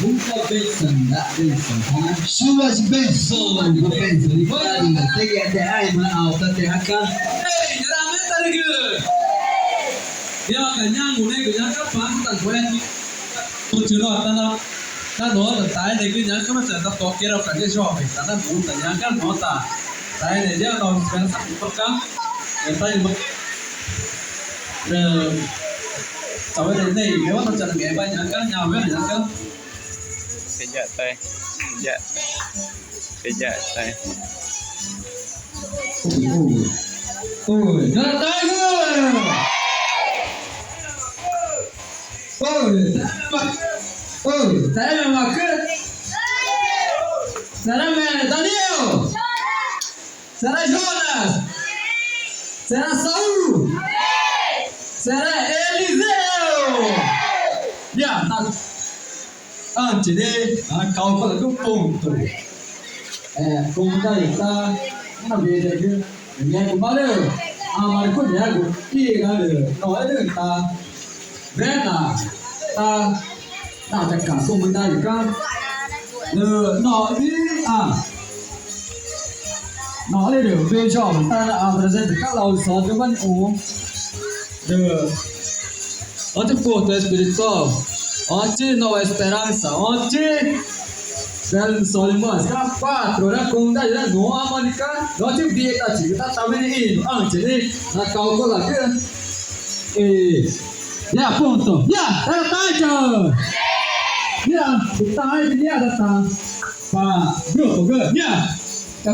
Muita bênção, dá bênção, tá? Suas bênçãos, bênção. Tem que até aí, mano, até cá. Hey, jarang tadi ke? Ya kanya ngune ke nya ka pan tan kwen. Tu chiro tan ta no ta tai ne ke nya ka ma sa ta to ke ra ka ke jo pe ta na bu ta nya ka no ta. Tai ne ja to kan sa pu ka. E tai ma. Tao đây này nếu mà chặt cái ba nhà cá nhau với nhà cá cái dạ tay ôi nó tay cơ ôi tay mà cứ Será Daniel será Jonas será Saul será Eliseu ya antes de kau pada tu ponto como tá está na beira aqui minha compadre amar ko dia ko ti ga le no de ta bena ta ka so mun dai ka le no di nó đây được về cho ta là present các lão sót cho bạn uống được onde porto espiritual onde nova esperança onde Solimões capatro na conta já não amanica não te via tá chico tá também indo antes né na calcula que ya ponto ya era tajo ya tá aí dia tá pa grupo ya tá